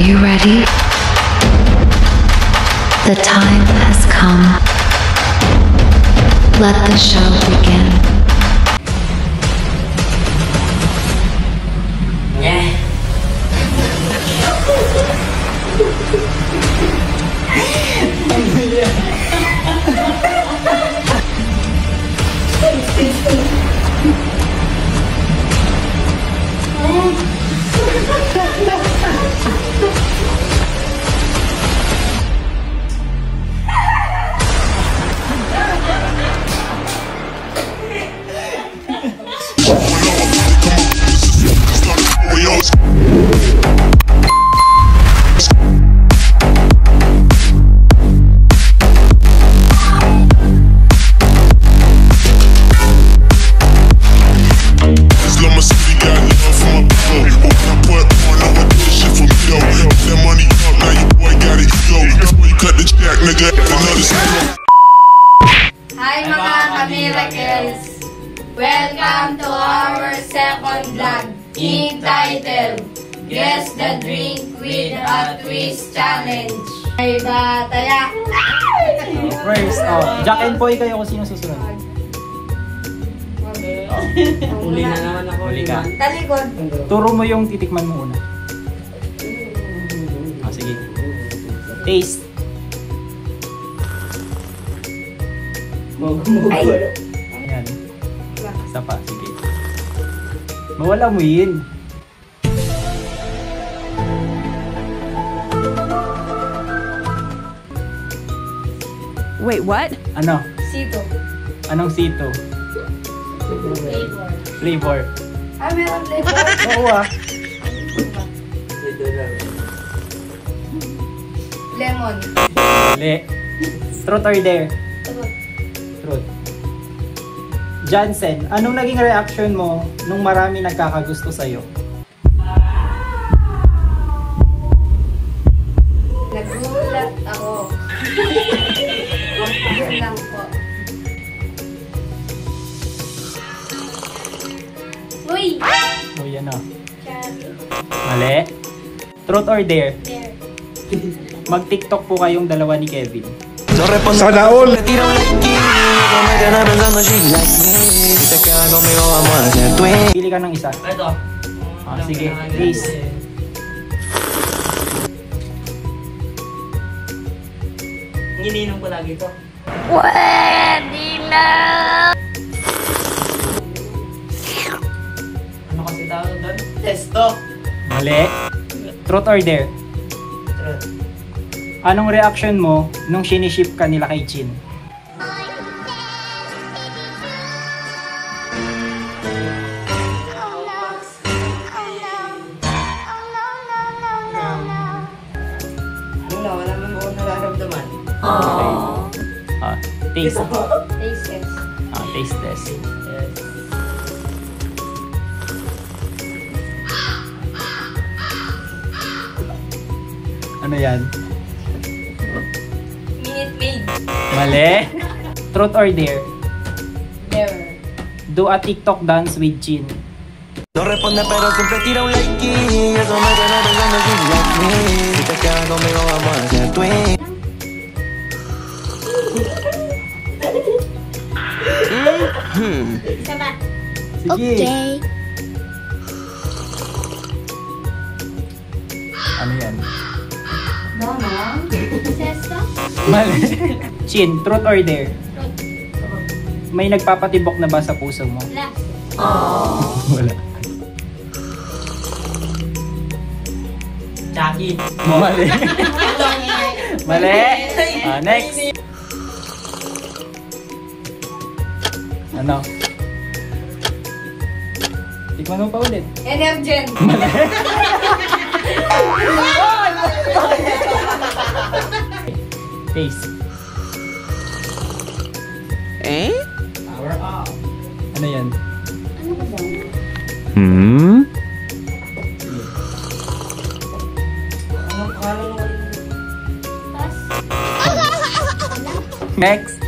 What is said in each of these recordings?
you ready? The time has come. Let the show begin. Hi mga ka-miracles! Welcome to our second vlog, entitled Guess the Drink with a Twist Challenge. Ay bataya! First, Jack and Poy kayo kung sino susunod. Uli na naman ako. Uli ka. Talikod. Turo mo yung titikman mo una. Sige. Taste. Ay! Ayan. Isa pa, sige. Mawala mo yun. Wait, what? Ano? Sito. Anong sito? Flavor. Flavor. Ah, meron flavor. Oo ah. Lemon. Mali. Truth or dare? Truth. Jansen, anong naging reaction mo nung marami nagkakagusto sa'yo? Nagulat ako. Yun lang po. Uy! O yan o. Cherry. Mali. Truth or dare? There. Mag-TikTok po kayong dalawa ni Kevin. Sana all! Pili ka ng isa. Ito. Sige, please. Ininom ko lagi ito. Pwede na! Ano kasi tawag doon? Testo. Mali. Truth or dare? Truth. Anong reaction mo nung siniship ka nila kay Jin? Wala naman ako nararamdaman. Okay. Taste. Taste test. Taste test. Yes. Ano yan? Minute Maid. Mali. Truth or dare? There. Do a TikTok dance with Jin. No responde pero siempre tira un like y eso me tiene pensando si like me. Si te quedas conmigo vamos a hacer twin. Isa ba? Sige. Ano yan? Mama? Sesto? Mali. Jin, truth or dare? Truth. May nagpapatibok na ba sa puso mo? Last. Wala. Jackie. Mali. Mali. Next. Ano? Tikman mo pa ulit. Energen. Taste. Power up. Ano yan? Ano ba ba? Ano akala mo kanina? Pass. Next.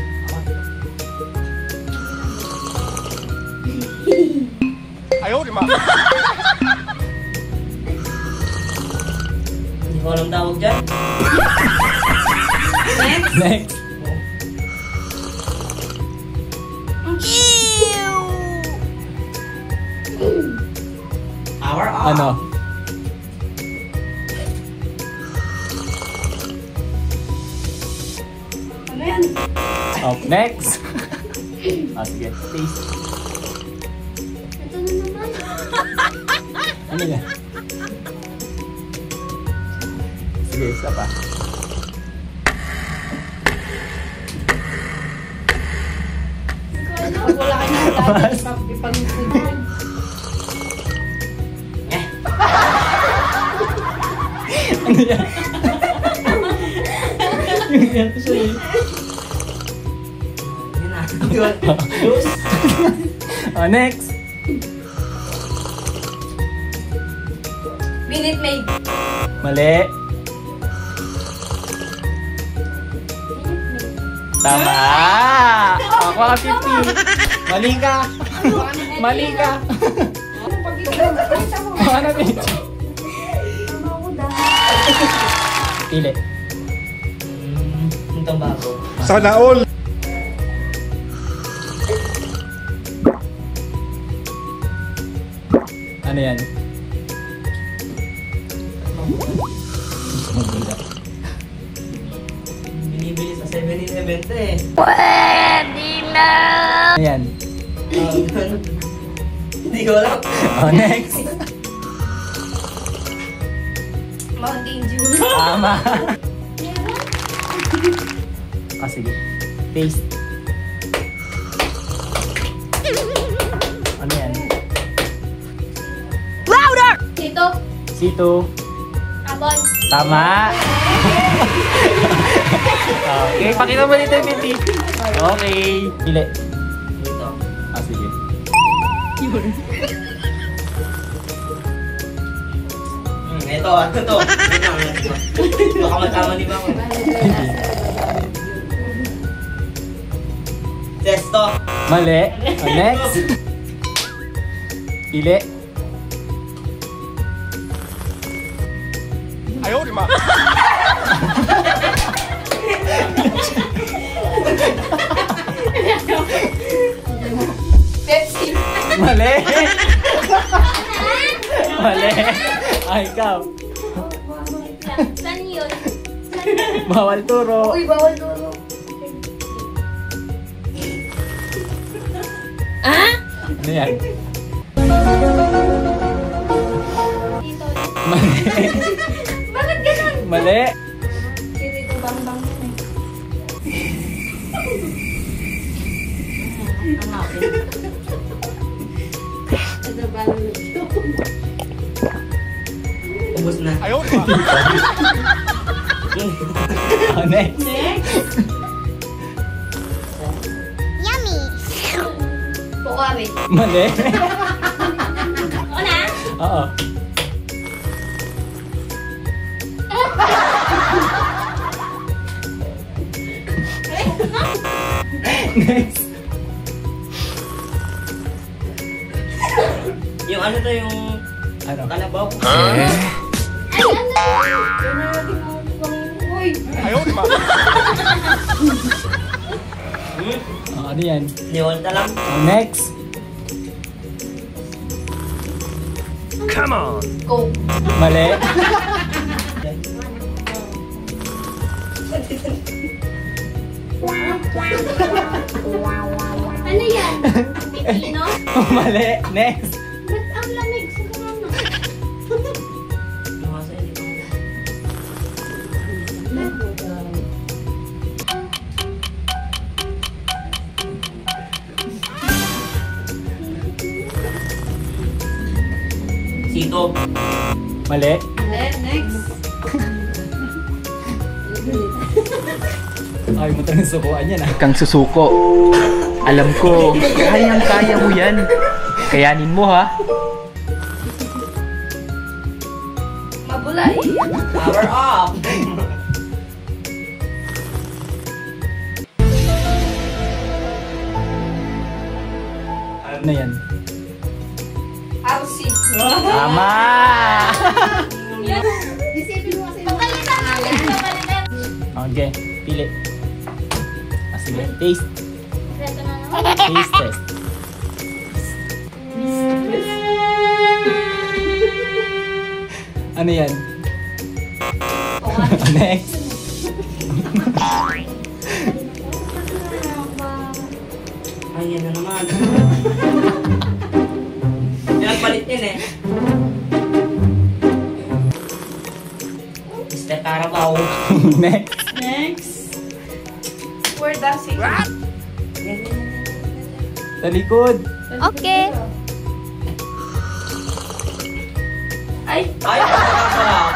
ko alam tawag dyan. Next. Power off. Ano? Ano yan? Oh, next. Sige. Taste. Ito na naman. Ano yan? Sige, isa pa. Pag wala ka na ipag-food. Ano yan? Yung yan ko siya eh. Yun na. Juice. Oh, next. Minute Maid. Mali. Tama! Ako ka 50. Mali ka. Mali ka. Ano ba? Pili. Itong bago. Sana all. Ano yan? Binibili sa 7-Eleven to eh. Ano yan? Hindi ko alam. Oh, next. Mountain Dew. Tama. Ah, sige. Taste. Ano yan? Sito. Sito. Abon. Tama. Okay, pakita mo dito yung Minty. Okay. Pili. Ito. Ah, sige. Ito. Ito. Baka matama ni Bako. Testo. Mali. Oh, next. Pili. Ayaw, di ma. Pepsi. Mali. Mali. Ay, ikaw. Saan yun? Bawal turo. Uy, bawal turo. Ano yan? Dito. Mali. Bakit ganun? Mali. Dito bang-bang yun eh. Ito bang Ubus na. Ayaw, di ma. Oh, next. Pokawi. Mali. O na? Oo. Next. Yung ano to yung Ano? kalabaw. Ay, ano? Uy. Ayaw, di ma. Oh, ano yan? Niwalta lang. Oh, next. Go. Mali. Ano yan? Pipino? Oh, mali. Next. Ba't ang lamig sa kamano? Yung asa yun, ito. Sito. Mali. Next. Ay, mo talagang sukuan yan ah. Kang susuko. Alam ko, kayang-kaya mo yan. Kayanin mo ha. Mabulay. Power off. Ano yan? RC. Tama! Yan. Isipin mo kasi. Okay, pili. Sige, taste. Ito na naman. Taste test. Ano yan? Next. Ay, yan na naman. Pinagpalit yun eh. Mr. Carabao. Next. Next. Where does it? Sa likod. Okay. Ay! Ay, sarap.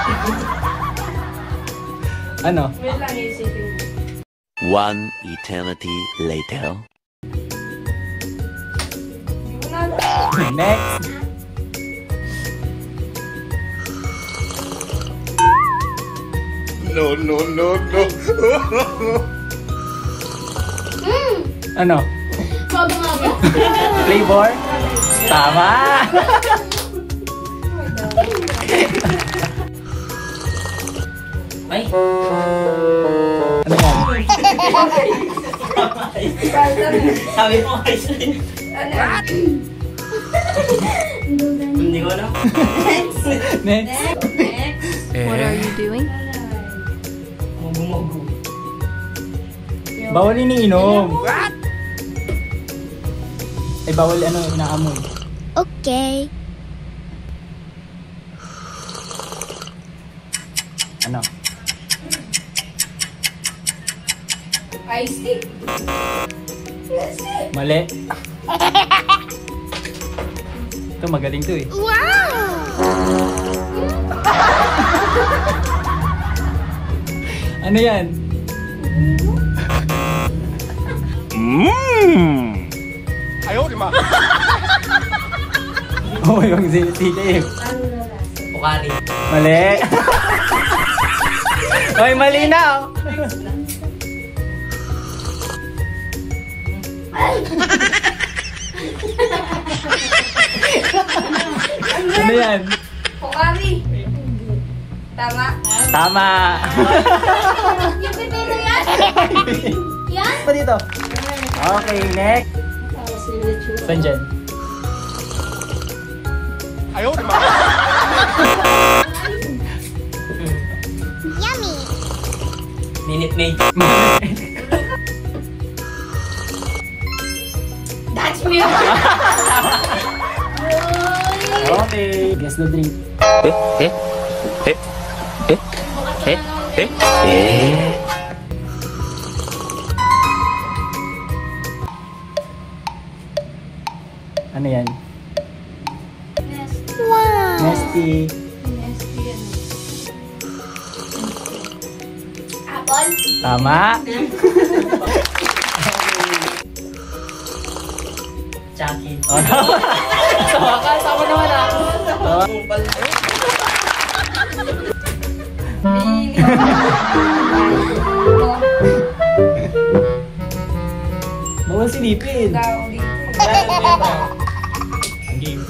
Ano? Wait lang, isipin mo. One eternity later. Next. No, no, no, no. Ano? Sabi nga ba? Flavor? Tama! Ay, Ano yan? sabi mo guys. Hindi ko alam. Next. Next. What are you doing? Mugu-mugu. Bawal iniinom. What? Ay, bawal ano, inaamoy. Okay. Ano? Iced tea. Mali. Ito, magaling to eh. Ano yan? Ayaw, di ma. Oh, yung sinisili. Pukari. Mali. Hoy, mali na oh. Ano yan? Pokari. Tama? Tama. Yung pipino yan? Yan? Pa dito. Okay, next. Saan dyan? Ayaw, di ma. Minute Maid. That's me. Okay. Guess the drink. Ano yan? Nesty. Apple? Tama. Chucky. Oh, tama. Sama naman ah. Bawal silipin. Ang game.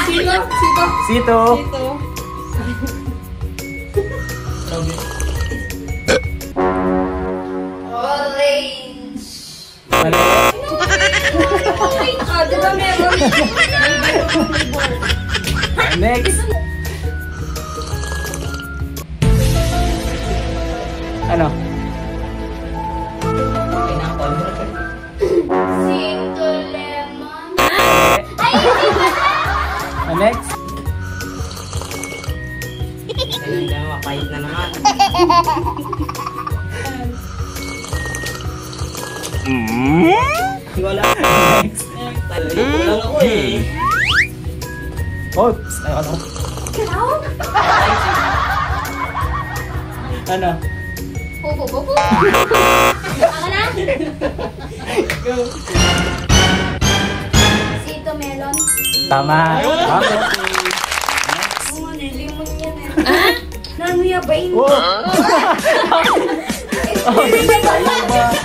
Sino? Sito. Orange. Mali. Orange. Di ba meron? Next. Ano? Pineapple. Single lemon. Next. Ayun na, mapahit na naman. Wala. Next. Kulang ako eh. Oops. Ano? Ano? Pupu. Ako na? Sito melon. Tama. Okay. Oo, limon yan eh. Nanuya ba yun? Oh.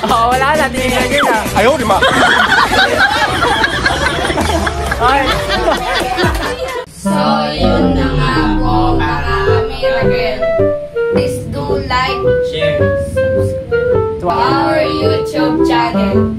Oh, wala na. Tinignan nyo na. Ayaw, di ma. Ay. So, yun na nga po mga like Share. To our YouTube channel.